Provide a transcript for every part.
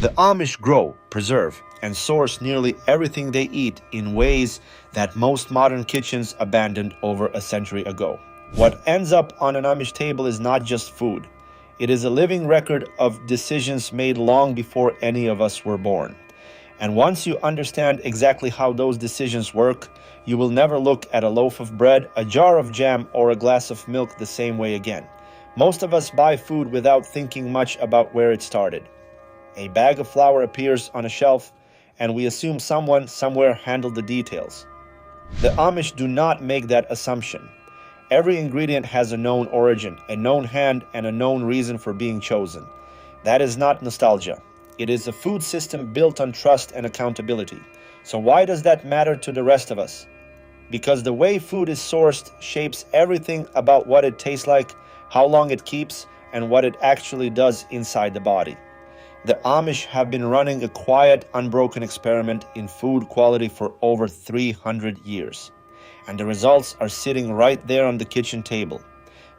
The Amish grow, preserve, and source nearly everything they eat in ways that most modern kitchens abandoned over a century ago. What ends up on an Amish table is not just food. It is a living record of decisions made long before any of us were born. And once you understand exactly how those decisions work, you will never look at a loaf of bread, a jar of jam, or a glass of milk the same way again. Most of us buy food without thinking much about where it started. A bag of flour appears on a shelf, and we assume someone somewhere handled the details. The Amish do not make that assumption. Every ingredient has a known origin, a known hand, and a known reason for being chosen. That is not nostalgia. It is a food system built on trust and accountability. So why does that matter to the rest of us? Because the way food is sourced shapes everything about what it tastes like, how long it keeps, and what it actually does inside the body. The Amish have been running a quiet, unbroken experiment in food quality for over 300 years. And the results are sitting right there on the kitchen table.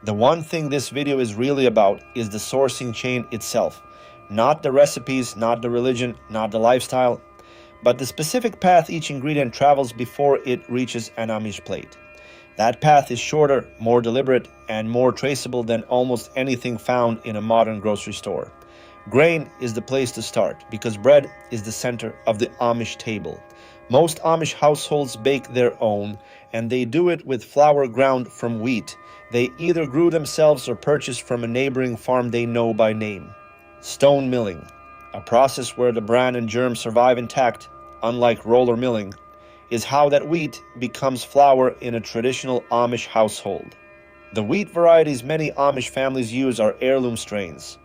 The one thing this video is really about is the sourcing chain itself. Not the recipes, not the religion, not the lifestyle, but the specific path each ingredient travels before it reaches an Amish plate. That path is shorter, more deliberate, and more traceable than almost anything found in a modern grocery store. Grain is the place to start because bread is the center of the Amish table. Most Amish households bake their own, and they do it with flour ground from wheat they either grew themselves or purchased from a neighboring farm they know by name. Stone milling, a process where the bran and germ survive intact, unlike roller milling, is how that wheat becomes flour in a traditional Amish household. The wheat varieties many Amish families use are heirloom strains,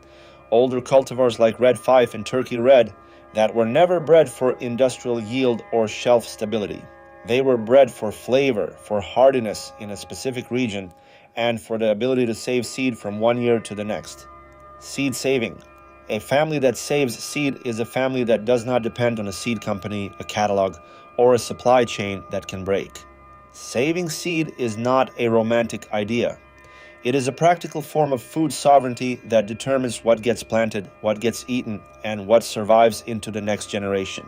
older cultivars like red fife and turkey red that were never bred for industrial yield or shelf stability. They were bred for flavor, for hardiness in a specific region, and for the ability to save seed from one year to the next. Seed saving. A family that saves seed is a family that does not depend on a seed company, a catalog, or a supply chain that can break. Saving seed is not a romantic idea. It is a practical form of food sovereignty that determines what gets planted, what gets eaten, and what survives into the next generation.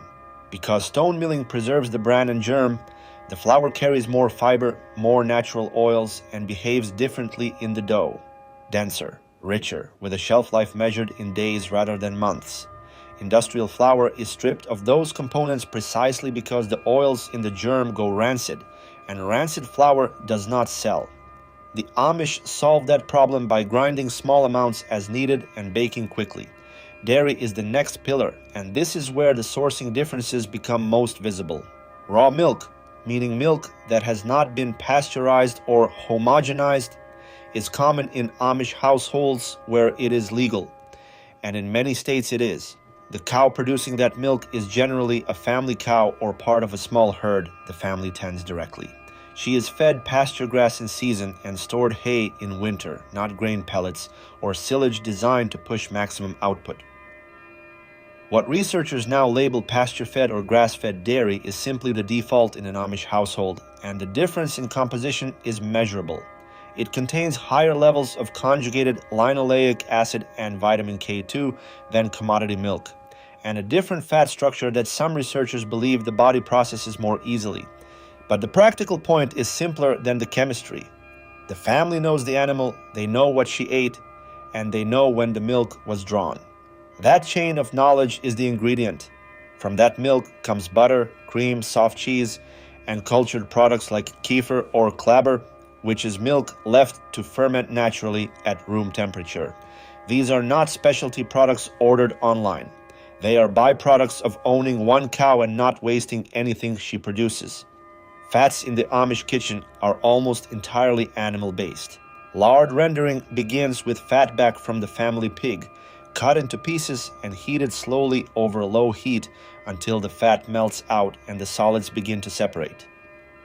Because stone milling preserves the bran and germ, the flour carries more fiber, more natural oils, and behaves differently in the dough. Denser, richer, with a shelf life measured in days rather than months. Industrial flour is stripped of those components precisely because the oils in the germ go rancid, and rancid flour does not sell. The Amish solved that problem by grinding small amounts as needed and baking quickly. Dairy is the next pillar, and this is where the sourcing differences become most visible. Raw milk, meaning milk that has not been pasteurized or homogenized, is common in Amish households where it is legal, and in many states it is. The cow producing that milk is generally a family cow or part of a small herd the family tends directly. She is fed pasture grass in season and stored hay in winter, not grain pellets or silage designed to push maximum output. What researchers now label pasture-fed or grass-fed dairy is simply the default in an Amish household, and the difference in composition is measurable. It contains higher levels of conjugated linoleic acid and vitamin K2 than commodity milk, and a different fat structure that some researchers believe the body processes more easily. But the practical point is simpler than the chemistry. The family knows the animal, they know what she ate, and they know when the milk was drawn. That chain of knowledge is the ingredient. From that milk comes butter, cream, soft cheese, and cultured products like kefir or klabber, which is milk left to ferment naturally at room temperature. These are not specialty products ordered online. They are byproducts of owning one cow and not wasting anything she produces. Fats in the Amish kitchen are almost entirely animal-based. Lard rendering begins with fat back from the family pig, cut into pieces and heated slowly over low heat until the fat melts out and the solids begin to separate.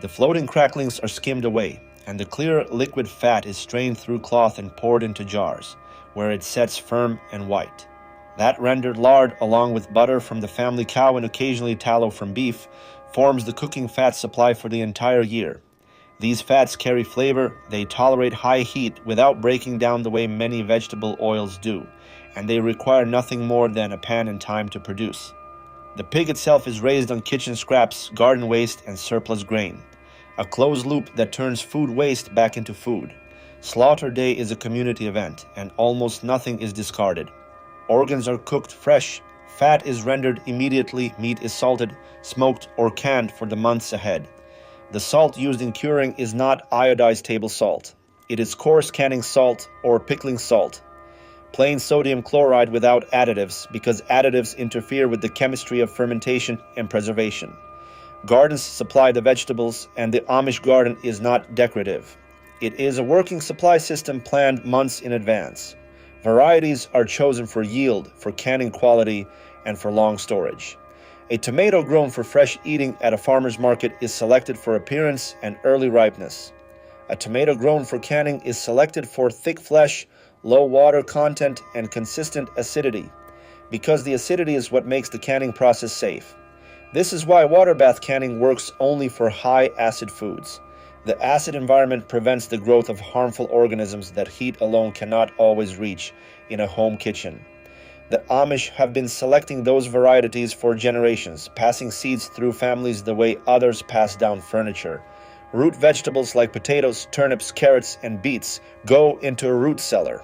The floating cracklings are skimmed away, and the clear liquid fat is strained through cloth and poured into jars, where it sets firm and white. That rendered lard, along with butter from the family cow and occasionally tallow from beef, forms the cooking fat supply for the entire year. These fats carry flavor, they tolerate high heat without breaking down the way many vegetable oils do, and they require nothing more than a pan and time to produce. The pig itself is raised on kitchen scraps, garden waste, and surplus grain, a closed loop that turns food waste back into food. Slaughter day is a community event, and almost nothing is discarded. Organs are cooked fresh, fat is rendered immediately, meat is salted, smoked, or canned for the months ahead. The salt used in curing is not iodized table salt. It is coarse canning salt or pickling salt, plain sodium chloride without additives, because additives interfere with the chemistry of fermentation and preservation. Gardens supply the vegetables, and the Amish garden is not decorative. It is a working supply system planned months in advance. Varieties are chosen for yield, for canning quality, and for long storage. A tomato grown for fresh eating at a farmer's market is selected for appearance and early ripeness. A tomato grown for canning is selected for thick flesh, low water content, and consistent acidity, because the acidity is what makes the canning process safe. This is why water bath canning works only for high acid foods. The acid environment prevents the growth of harmful organisms that heat alone cannot always reach in a home kitchen. The Amish have been selecting those varieties for generations, passing seeds through families the way others pass down furniture. Root vegetables like potatoes, turnips, carrots, and beets go into a root cellar,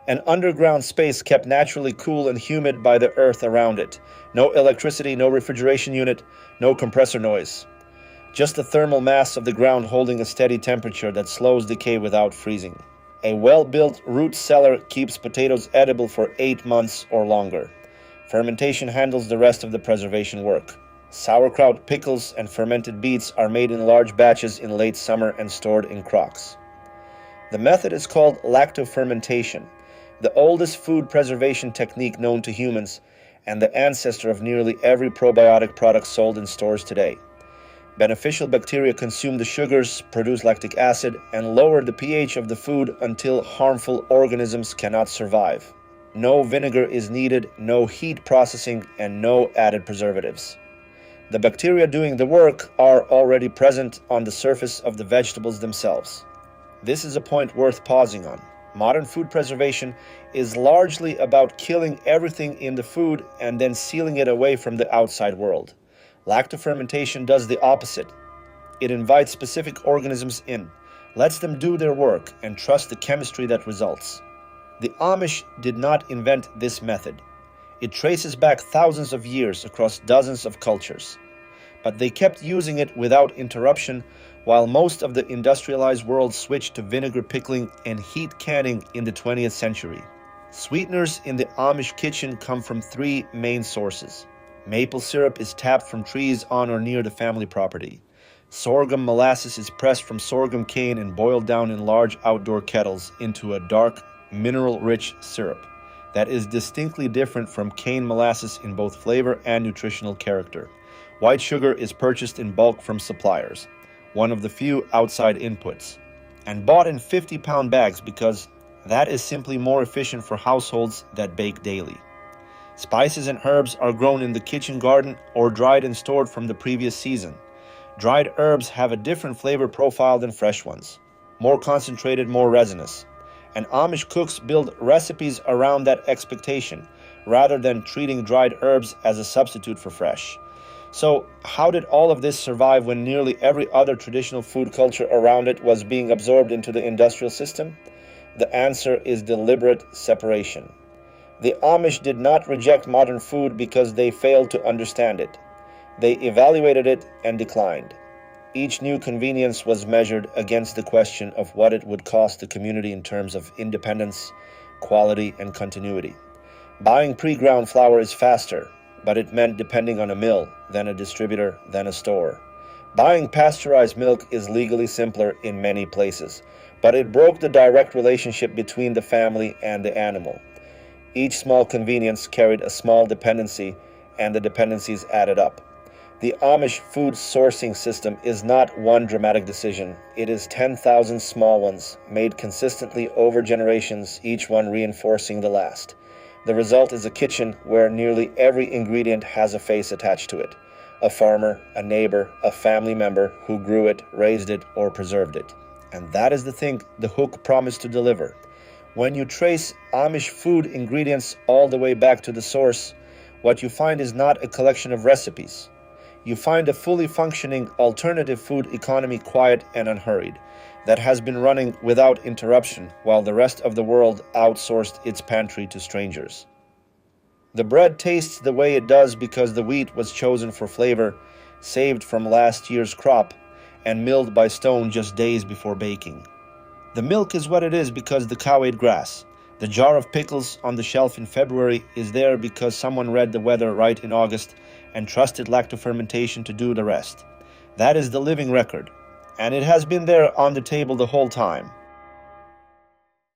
an underground space kept naturally cool and humid by the earth around it. No electricity, no refrigeration unit, no compressor noise. Just the thermal mass of the ground holding a steady temperature that slows decay without freezing. A well-built root cellar keeps potatoes edible for 8 months or longer. Fermentation handles the rest of the preservation work. Sauerkraut, pickles, and fermented beets are made in large batches in late summer and stored in crocks. The method is called Lacto-Fermentation, the oldest food preservation technique known to humans and the ancestor of nearly every probiotic product sold in stores today. Beneficial bacteria consume the sugars, produce lactic acid, and lower the pH of the food until harmful organisms cannot survive. No vinegar is needed, no heat processing, and no added preservatives. The bacteria doing the work are already present on the surface of the vegetables themselves. This is a point worth pausing on. Modern food preservation is largely about killing everything in the food and then sealing it away from the outside world. Lacto-fermentation does the opposite. It invites specific organisms in, lets them do their work, and trusts the chemistry that results. The Amish did not invent this method. It traces back thousands of years across dozens of cultures. But they kept using it without interruption while most of the industrialized world switched to vinegar pickling and heat canning in the 20th century. Sweeteners in the Amish kitchen come from 3 main sources. Maple syrup is tapped from trees on or near the family property. Sorghum molasses is pressed from sorghum cane and boiled down in large outdoor kettles into a dark, mineral-rich syrup that is distinctly different from cane molasses in both flavor and nutritional character. White sugar is purchased in bulk from suppliers, one of the few outside inputs, and bought in 50-pound bags because that is simply more efficient for households that bake daily. Spices and herbs are grown in the kitchen garden or dried and stored from the previous season. Dried herbs have a different flavor profile than fresh ones, more concentrated, more resinous. And Amish cooks build recipes around that expectation, rather than treating dried herbs as a substitute for fresh. So, how did all of this survive when nearly every other traditional food culture around it was being absorbed into the industrial system? The answer is deliberate separation. The Amish did not reject modern food because they failed to understand it. They evaluated it and declined. Each new convenience was measured against the question of what it would cost the community in terms of independence, quality, and continuity. Buying pre-ground flour is faster, but it meant depending on a mill, then a distributor, then a store. Buying pasteurized milk is legally simpler in many places, but it broke the direct relationship between the family and the animal. Each small convenience carried a small dependency, and the dependencies added up. The Amish food sourcing system is not one dramatic decision. It is 10,000 small ones, made consistently over generations, each one reinforcing the last. The result is a kitchen where nearly every ingredient has a face attached to it. A farmer, a neighbor, a family member who grew it, raised it, or preserved it. And that is the thing the hook promised to deliver. When you trace Amish food ingredients all the way back to the source, what you find is not a collection of recipes. You find a fully functioning alternative food economy, quiet and unhurried, that has been running without interruption while the rest of the world outsourced its pantry to strangers. The bread tastes the way it does because the wheat was chosen for flavor, saved from last year's crop, and milled by stone just days before baking. The milk is what it is because the cow ate grass. The jar of pickles on the shelf in February is there because someone read the weather right in August and trusted Lacto-Fermentation to do the rest. That is the living record, and it has been there on the table the whole time.